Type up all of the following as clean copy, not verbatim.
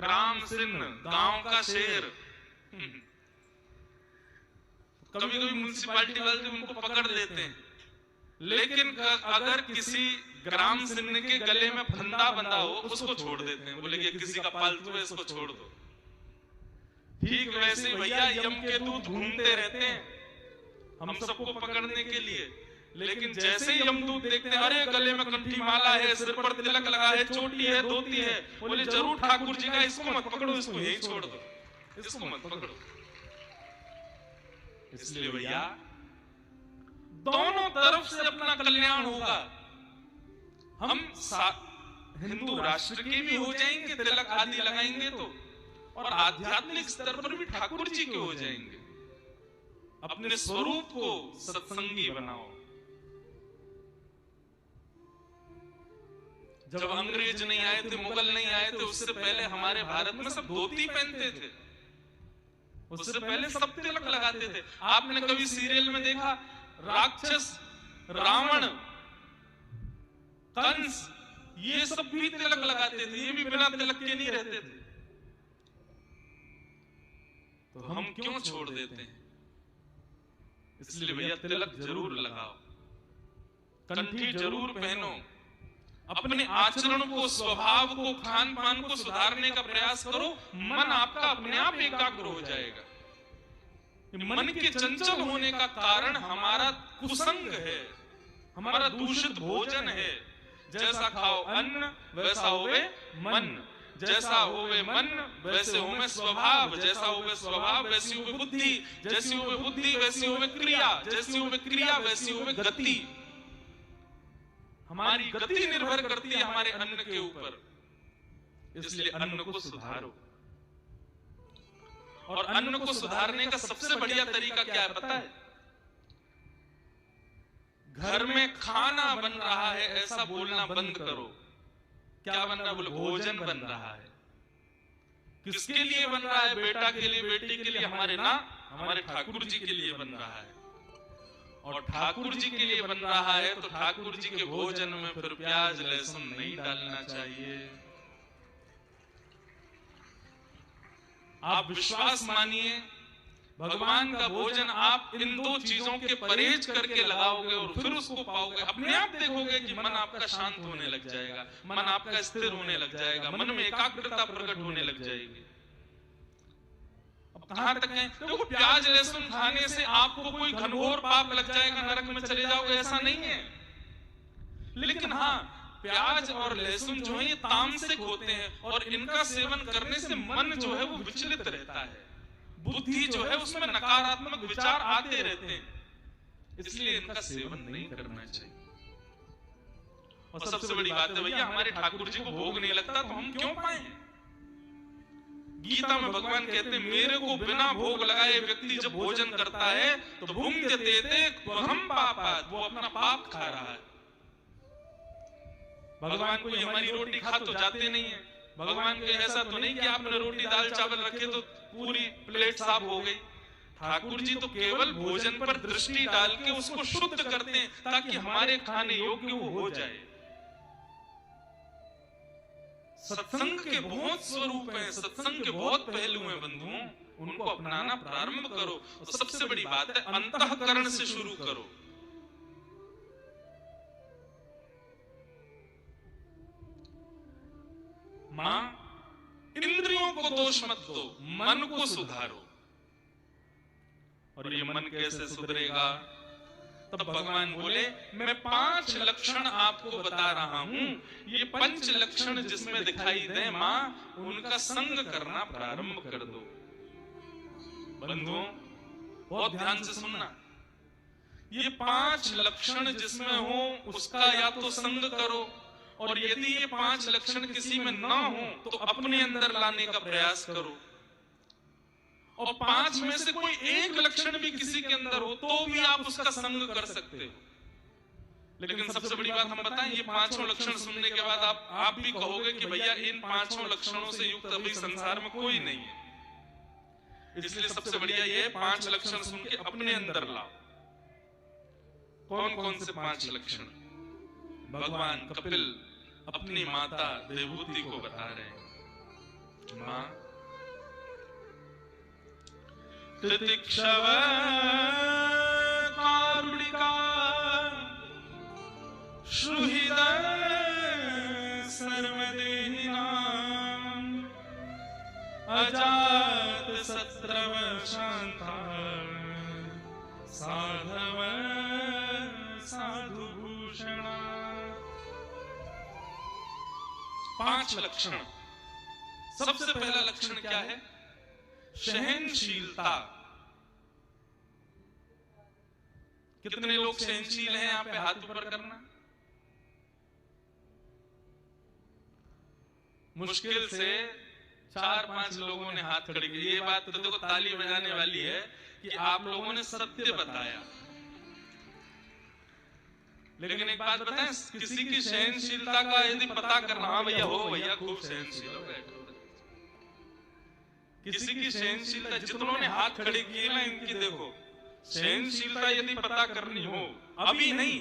ग्राम सिंह, गांव का शेर। कभी कभी म्युनिसिपालिटी वाले उनको पकड़ लेते हैं, लेकिन अगर किसी ग्राम सिंह के गले में फंदा बंधा हो उसको छोड़ देते हैं, बोले कि किसी का पालतू है इसको छोड़ दो। ठीक वैसे भैया यम के दूत घूमते रहते हैं हम सबको पकड़ने के लिए, लेकिन जैसे ही यमदूत देखते हैं अरे गले में कंठी माला है, सिर पर तिलक लगा है, चोटी है, धोती है, बोले जरूर ठाकुर जी का, इसको मत पकड़ो, इसको यही छोड़ दो, इसको मत पकड़ो। इसलिए भैया दोनों तरफ से अपना कल्याण होगा। हम हिंदू राष्ट्र के भी हो जाएंगे, तिलक आदि लगाएंगे तो, और आध्यात्मिक स्तर पर भी ठाकुर जी के हो जाएंगे। अपने स्वरूप को सत्संगी बनाओ। जब अंग्रेज नहीं आए थे, मुगल नहीं आए थे, उससे पहले हमारे भारत में सब धोती पहनते थे, उससे पहले सब तिलक लगाते थे। आपने कभी सीरियल में देखा राक्षस, रावण, कंस, ये सब भी तिलक लगाते थे, ये भी बिना तिलक के नहीं रहते थे। तो हम क्यों छोड़ देते हैं? इसलिए भैया तिलक जरूर लगाओ, कंठी जरूर पहनो, अपने आचरण को, स्वभाव को, खान पान को सुधारने का प्रयास करो। मन आपका अपने आप एकाग्र हो जाएगा। मन के चंचल होने का कारण हमारा कुसंग है, हमारा दूषित भोजन है। जैसा खाओ अन्न वैसा होवे मन, जैसा होवे मन वैसे होवे स्वभाव, जैसा होवे स्वभाव वैसी होवे बुद्धि, जैसी होवे बुद्धि वैसी होवे क्रिया, जैसी होवे क्रिया वैसी होवे गति। हमारी गति निर्भर करती है हमारे अन्न के ऊपर। इसलिए अन्न को सुधारो। और अन्न को सुधारने का सबसे बढ़िया तरीका क्या है पता है? घर में खाना बन रहा है ऐसा बोलना बंद करो। क्या बन रहा है? बोले भोजन बन रहा है। किसके लिए बन रहा है? बेटा के लिए, बेटी के लिए, हमारे ठाकुर जी के लिए बन रहा है। और ठाकुर जी के लिए बन रहा है तो ठाकुर जी के भोजन में फिर प्याज लहसुन नहीं डालना चाहिए। आप विश्वास मानिए, भगवान का भोजन आप इन दो चीजों के परहेज करके लगाओगे और फिर उसको पाओगे, अपने आप देखोगे कि मन आपका शांत होने लग जाएगा, मन आपका स्थिर होने लग जाएगा, मन में एकाग्रता प्रकट होने लग जाएगी। अब कहां तक है? देखो, प्याज लहसुन खाने से आपको कोई घनघोर पाप लग जाएगा, नरक में चले जाओगे, ऐसा नहीं है। लेकिन हाँ, प्याज और लहसुन जो है ये तामसिक होते हैं और इनका सेवन करने से मन जो है वो विचलित रहता है, बुद्धि जो है उसमें नकारात्मक विचार आते रहते हैं। इसलिए इनका सेवन नहीं करना चाहिए। और सबसे बड़ी बात है भैया, हमारे ठाकुर जी को भोग नहीं लगता तो हम क्यों पाए? गीता में भगवान कहते हैं मेरे को बिना भोग लगाए व्यक्ति जब भोजन करता है तो भुंक्ते हम पापात, वो अपना पाप खा रहा है। भगवान को हमारी रोटी खा तो जाते नहीं है। भगवान को ऐसा तो नहीं कि आपने रोटी दाल चावल रखे तो पूरी प्लेट साफ हो गई। ठाकुर जी तो केवल भोजन पर दृष्टि डाल के उसको शुद्ध करते हैं ताकि हमारे खाने योग्य वो हो जाए। सत्संग के बहुत स्वरूप हैं, सत्संग के बहुत पहलू हैं बंधुओं, उनको अपनाना प्रारंभ करो। और सबसे बड़ी बात है अंतःकरण से शुरू करो। मां, इंद्रियों को दोष मत दो, मन को सुधारो। और ये मन कैसे सुधरेगा? तब भगवान बोले मैं 5 लक्षण आपको बता रहा हूं, ये 5 लक्षण जिसमें दिखाई दे मां, उनका संग करना प्रारंभ कर दो। बंधुओं बहुत ध्यान से सुनना, ये 5 लक्षण जिसमें हो उसका या तो संग करो, और यदि ये 5 लक्षण किसी में ना हो तो अपने अंदर लाने का प्रयास करो। और 5 में से कोई एक लक्षण भी किसी के अंदर हो तो भी आप उसका संग कर सकते हो। लेकिन सबसे बड़ी बात हम बताएं, ये 5 लक्षण सुनने के बाद आप भी कहोगे कि भैया इन 5 लक्षणों से युक्त अभी संसार में कोई नहीं है। इसलिए सबसे बढ़िया ये 5 लक्षण सुन के अपने अंदर लाओ। कौन कौन से 5 लक्षण? भगवान कपिल अपनी माता देवहूति को बता रहे हैं। मां तितिक्षव कारुणिका सुहृदय सर्वदेहिनां अजात शत्रव शांता साधव साधुभूषणा। 5 लक्षण। सबसे पहला लक्षण क्या है? सहनशीलता। कितने लोग सहनशील हैं? यहाँ पे हाथ ऊपर करना। मुश्किल से 4-5 लोगों ने हाथ खड़े किए। ये बात तो देखो ताली बजाने वाली है कि आप लोगों ने सत्य बताया। लेकिन एक बात बताएं, किसी की सहनशीलता का यदि पता करना, हाँ भैया हो, भैया खूब सहनशील हो, बैठो। किसी की सहनशीलता, जितनों ने हाथ खड़े किए ना, इनकी देखो सहनशीलता यदि पता करनी हो, अभी नहीं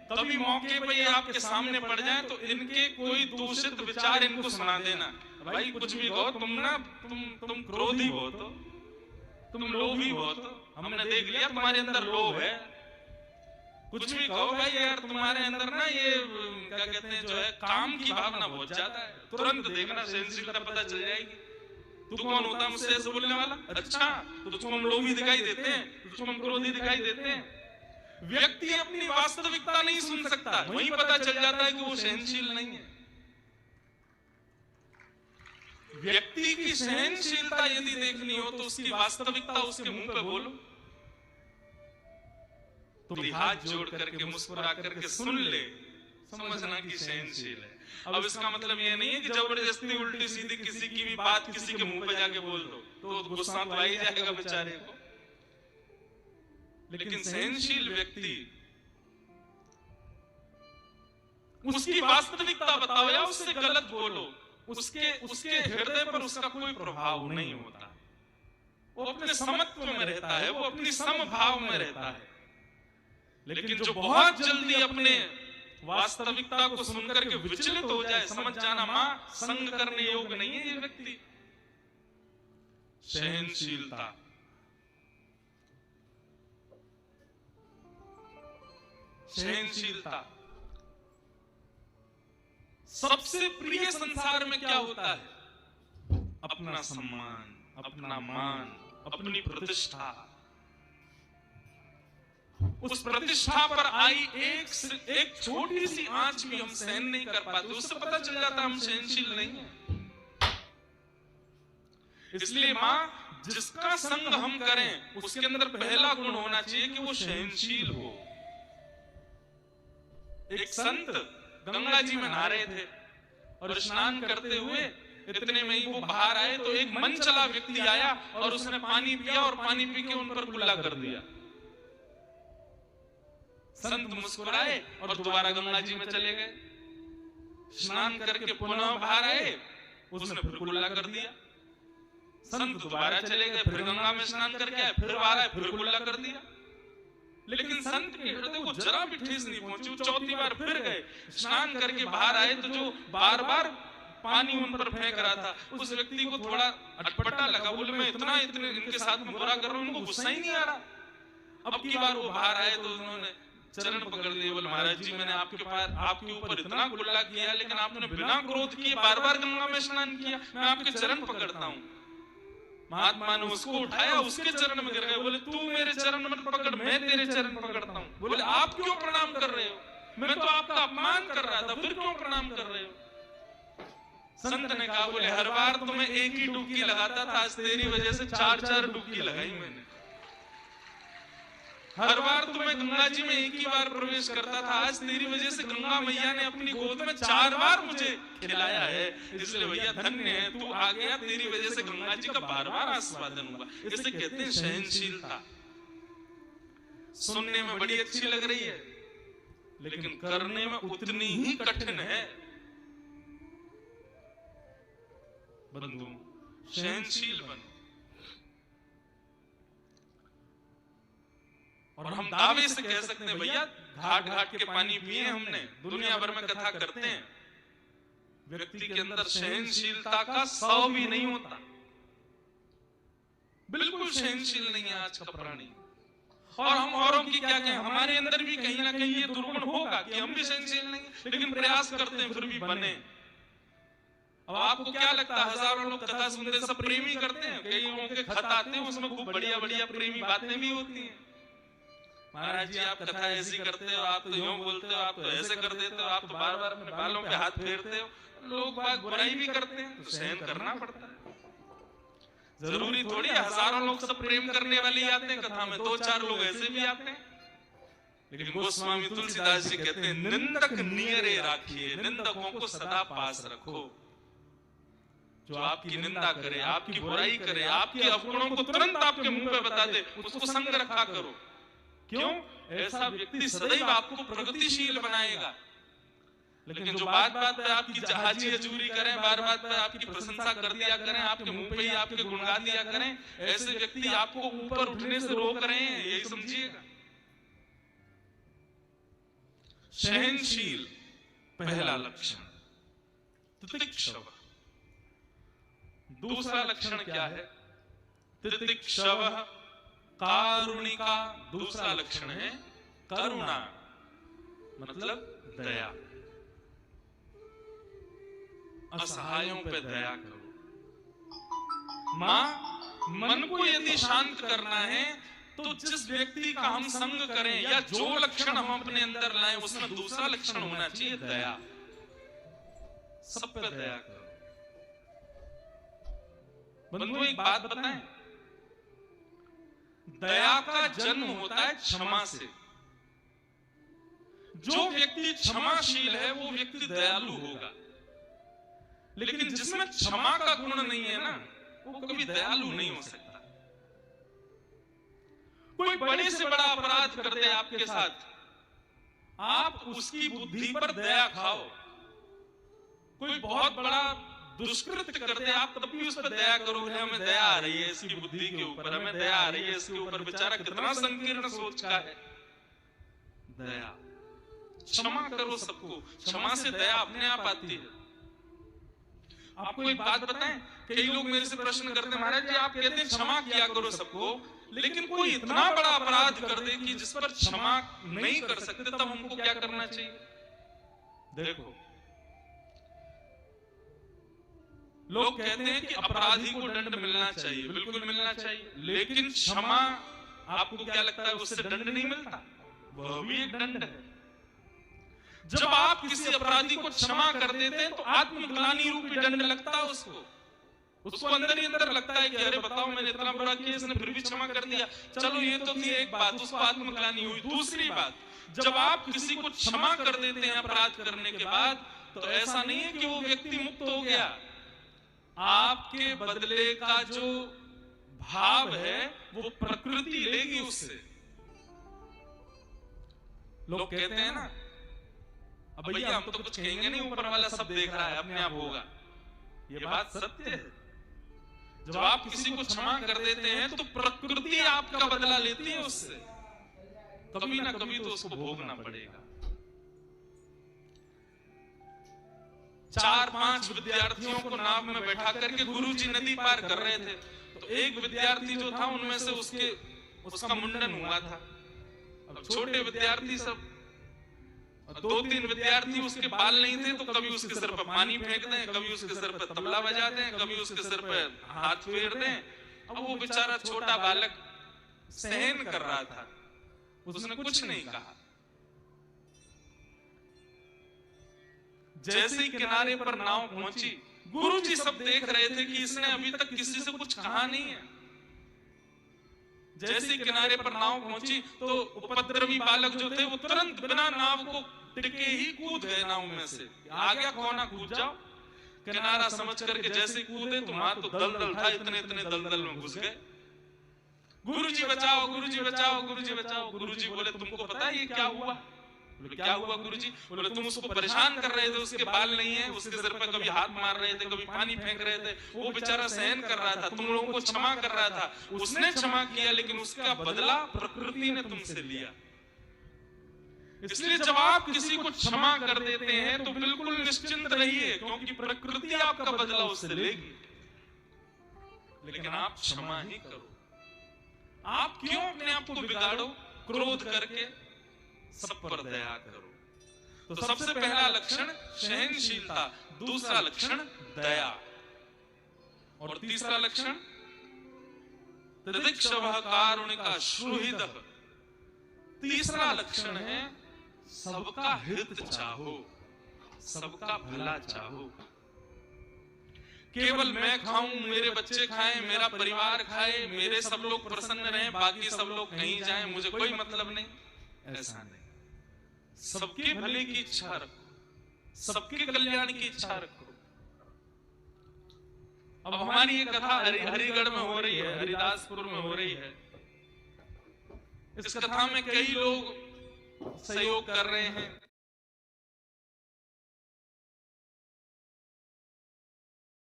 कभी मौके पे ये आपके सामने पड़ जाए तो इनके कोई दूषित विचार इनको सुना देना। भाई कुछ भी कहो, तुम क्रोधी हो, तो तुम लोभी हो, तो हमने देख लिया तुम्हारे अंदर लोभ है। कुछ भी कहो भाई यार, तुम्हारे अंदर ना ये क्या कहते हैं, जो है काम की भावना बहुत ज्यादा है। तुरंत देखना, सहनशीलता पता चल जाएगी। तू कौन होता है मुझसे ऐसे बोलने वाला? अच्छा, तो तुझको हम लोभी दिखाई देते हैं, तुझको हम क्रोधी दिखाई देते हैं। व्यक्ति अपनी वास्तविकता नहीं सुन सकता, वहीं पता चल जाता है कि वो सहनशील नहीं है। व्यक्ति की सहनशीलता यदि देखनी हो तो उसकी वास्तविकता उसके मुंह पे बोलो, तो हाथ जोड़ करके मुस्कुरा करके सुन ले, समझना कि सहनशील है। अब इसका मतलब ये नहीं है कि जबरदस्ती उल्टी सीधी किसी की भी बात किसी के मुंह पे जाके बोल दो, तो गुस्सा तो आ ही जाएगा बेचारे को। लेकिन सहनशील व्यक्ति उसकी वास्तविकता बताओ या उससे गलत बोलो, उसके हृदय पर उसका कोई प्रभाव नहीं होता। वो अपने समत्व में रहता है, वो अपनी समभाव में रहता है। लेकिन जो बहुत जल्दी अपने वास्तविकता को सुनकर के विचलित हो जाए, समझ जाना मां संग करने योग्य नहीं है ये व्यक्ति। सहनशीलता, सहनशीलता सबसे प्रिय संसार में क्या होता है? अपना सम्मान, अपना मान, अपनी प्रतिष्ठा। उस प्रतिष्ठा पर आई एक छोटी सी आंच भी हम सहन नहीं कर पाते, उससे पता चल जाता हम सहनशील नहीं है। इसलिए मां, जिसका संग हम करें उसके अंदर पहला गुण होना चाहिए कि वो सहनशील हो। एक संत गंगा जी में नहा रहे थे और स्नान करते हुए इतने में ही वो बाहर आए तो एक मन चला व्यक्ति आया और उसने पानी पिया और पानी पी के उन पर कुल्ला कर दिया। संत मुस्कुराए और दोबारा गंगा जी में चले गए। स्नान करके पुनः बाहर आए, उसने फिर कुल्ला कर दिया। संत दोबारा चले गए, फिर गंगा में स्नान करके आए, फिर बाहर आए, फिर कुल्ला कर दिया। लेकिन संत के हृदय को जरा भी ठेस नहीं पहुंची। वो चौथी बार फिर गए, स्नान करके बाहर आए तो जो बार बार पानी उन पर फेंक रहा था उस व्यक्ति को थोड़ा अटपटा लगा। बोले मैं इतना इनके साथ में बुरा कर रहा हूं, उनको गुस्सा ही नहीं आ रहा। अब की बार वो बाहर आए तो उन्होंने चरण पकड़ लिए। बोले महाराज जी, मैंने आपके ऊपर इतना गुस्सा किया लेकिन आपने बिना क्रोध किए बार बार गंगा में स्नान किया, मैं आपके चरण पकड़ता हूँ। महात्मा ने उसको उठाया, उसके चरण में गिर गए। बोले तू मेरे चरण मत पकड़, मैं तेरे चरण पकड़ता हूँ। बोले आप क्यों प्रणाम कर रहे हो? मैं तो आपका अपमान कर रहा था, फिर क्यों प्रणाम कर रहे हो? संत ने कहा, बोले हर बार तो मैं एक ही डुबकी लगाता था, आज तेरी वजह से 4-4 डुबकी लगाई मैंने। हर बार तो मैं गंगा जी में एक ही बार प्रवेश करता था, आज तेरी वजह से गंगा मैया ने अपनी गोद में 4 बार मुझे खिलाया है। इसलिए भैया धन्य है, तू आ गया, तेरी वजह से गंगा जी का बार बार आस्वादन हुआ। इसे कहते हैं सहनशीलता। सुनने में बड़ी अच्छी लग रही है लेकिन करने में उतनी ही कठिन है। बंधु, सहनशील बनो। और हम दावे से कह सकते हैं भैया घाट घाट के पानी पिए हमने, दुनिया भर में कथा करते हैं व्यक्ति के अंदर सहनशीलता का 100 भी नहीं होता, बिल्कुल सहनशील नहीं है आज का प्राणी। और हम औरों की क्या कहें, हमारे अंदर भी कहीं ना कहीं ये दुर्गुण होगा कि हम भी सहनशील नहीं, लेकिन प्रयास करते हैं फिर भी बने। अब आपको क्या लगता है, हजारों लोग कथा सुनते सब प्रेमी करते हैं, कई लोगों के खत आते हैं उसमें खूब बढ़िया बढ़िया प्रेमी बातें भी होती हैं। महाराज जी आप कथा ऐसी करते हो, आप तो यूं बोलते हो, आप तो ऐसे कर देते हो, आप तो बार बार अपने बालों पे हाथ फेरते हो। लोग बात बुराई भी करते हैं तो सहन करना पड़ता है। जरूरी थोड़ी हजारों लोग सब प्रेम करने वाले ही आते हैं कथा में, 2-4 लोग ऐसे भी आते हैं। लेकिन गोस्वामी तुलसीदास जी कहते हैं निंदक नियरे राखिए, निंदकों को सदा पास रखो। जो आपकी निंदा करे, आपकी बुराई करे, आपके अवगुणों को तुरंत आपके मुंह पे बता दे, उसको संग रखा करो। क्यों? ऐसा व्यक्ति सदैव आपको प्रगतिशील बनाएगा। लेकिन जो बात बात पे आपकी जहाजी हजूरी करें, बार बात पे आपकी प्रशंसा कर दिया करें, आपके मुंह पे ही आपके गुणगा दिया करें, ऐसे व्यक्ति आपको ऊपर उठने से रोक रहे हैं, यही समझिएगा। सहनशील पहला लक्षण, तितिक्षव। दूसरा लक्षण क्या है? तितिक्षव कारुणिका। दूसरा लक्षण है करुणा, मतलब दया। असहायों पे दया करो। मां, मन को यदि शांत करना है तो जिस व्यक्ति का हम संग करें या जो लक्षण हम अपने अंदर लाएं, उसमें दूसरा लक्षण होना चाहिए दया। सब पे दया करो। बंधु एक बात बताएं, दया का जन्म होता है क्षमा से। जो व्यक्ति क्षमाशील है वो व्यक्ति दयालु होगा। लेकिन जिसमें क्षमा का गुण नहीं है ना, वो कभी दयालु नहीं हो सकता। कोई बड़े से बड़ा अपराध कर दे आपके साथ, आप उसकी बुद्धि पर दया खाओ। कोई बहुत बड़ा दुष्कृत्य कर दे, आप तब भी उस पर दया करो, हमें दया आ रही है इसकी बुद्धि के ऊपर, हमें दया आ रही है इसके ऊपर, बेचारा कितना संकीर्ण सोच का है। दया, क्षमा करो सबको। क्षमा से दया अपने आप आती है। आपको एक बात बताएं, कई लोग मेरे से प्रश्न करते हैं, महाराज जी आप कहते हैं क्षमा किया करो सबको, लेकिन कोई इतना बड़ा अपराध कर दे कि जिस पर क्षमा नहीं कर सकते, तब हमको क्या करना चाहिए? देखो, लोग कहते हैं कि अपराधी को दंड मिलना चाहिए, बिल्कुल मिलना चाहिए, लेकिन क्षमा आपको क्या लगता है उससे दंड नहीं मिलता? वह भी एक दंड है। जब आप किसी अपराधी को क्षमा कर देते हैं तो आत्मग्लानि रूपी दंड लगता है उसको अंदर ही अंदर लगता है कि अरे बताओ मैंने इतना बुरा किया, इसने फिर भी क्षमा कर दिया। चलो ये तो थी एक बात, उसको आत्मग्लानि हुई। दूसरी बात, जब आप किसी को क्षमा कर देते हैं अपराध करने के बाद, तो ऐसा नहीं है कि वो व्यक्ति मुक्त हो गया। आपके बदले का जो भाव है वो प्रकृति लेगी उससे। लोग कहते हैं ना, अब भैया हम तो कुछ कहेंगे नहीं, ऊपर वाला सब देख रहा है, अपने आप होगा। ये बात सत्य है। जब आप किसी को क्षमा कर देते हैं तो प्रकृति आपका बदला लेती है उससे, कभी ना कभी तो उसको भोगना पड़ेगा। 4-5 विद्यार्थियों को नाव में बैठा करके गुरुजी नदी पार कर रहे थे, तो एक विद्यार्थी जो था उनमें से उसका मुंडन हुआ था। अब छोटे विद्यार्थी सब, 2-3 विद्यार्थी उसके बाल नहीं थे, तो कभी उसके सिर पर पानी फेंक दें, कभी उसके सिर पर तबला बजा दें, कभी उसके सिर पर हाथ फेर दें। अब वो बेचारा छोटा बालक सहन कर रहा था, उसने कुछ नहीं कहा। जैसे ही किनारे पर नाव पहुंची, गुरुजी सब देख रहे थे कि इसने अभी तक किसी से कुछ कहा नहीं है। जैसे ही किनारे पर नाव पहुंची तो उपद्रवी बालक जो थे वो तुरंत बिना नाव को टिके ही कूद गए नाव में से। आ गया खोना, कूद जाओ। किनारा समझ करके जैसे कूदे तो वहां तो दलदल था, इतने इतने दलदल में घुस गए। गुरुजी बचाओ, गुरुजी बचाओ, गुरुजी बचाओ। गुरुजी बोले तुमको पता है ये क्या हुआ? बोले क्या हुआ गुरुजी? बोले तुम उसको परेशान कर रहे थे, उसके बाल नहीं है, उसके सिर पर कभी हाथ मार रहे थे, कभी पानी फेंक रहे थे, वो बेचारा सहन कर रहा था, तुम लोगों को क्षमा कर रहा था। उसने क्षमा किया, लेकिन उसका बदला प्रकृति ने तुमसे लिया। इसलिए जब आप किसी को क्षमा कर देते हैं तो बिल्कुल निश्चिंत रहिए, क्योंकि प्रकृति आपका बदला उससे लेगी। लेकिन आप क्षमा ही करो। आप क्यों अपने आप को बिगाड़ो क्रोध करके? सब पर दया करो। तो सबसे पहला लक्षण सहनशीलता, दूसरा लक्षण दया, और तीसरा लक्षण तदिक्षवः कारुणिका सुहृदः। तीसरा लक्षण है सबका हित चाहो, सबका भला चाहो। केवल मैं खाऊं, मेरे बच्चे खाएं, मेरा परिवार खाए, मेरे सब लोग प्रसन्न रहें, बाकी सब लोग कहीं जाएं, मुझे कोई मतलब नहीं, ऐसा नहीं। सबके भले की इच्छा रखो, सबके कल्याण की इच्छा रखो। अब हमारी ये कथा हरिगढ़ में हो रही है, हरिदासपुर में हो रही है। इस कथा में कई लोग सहयोग कर रहे हैं,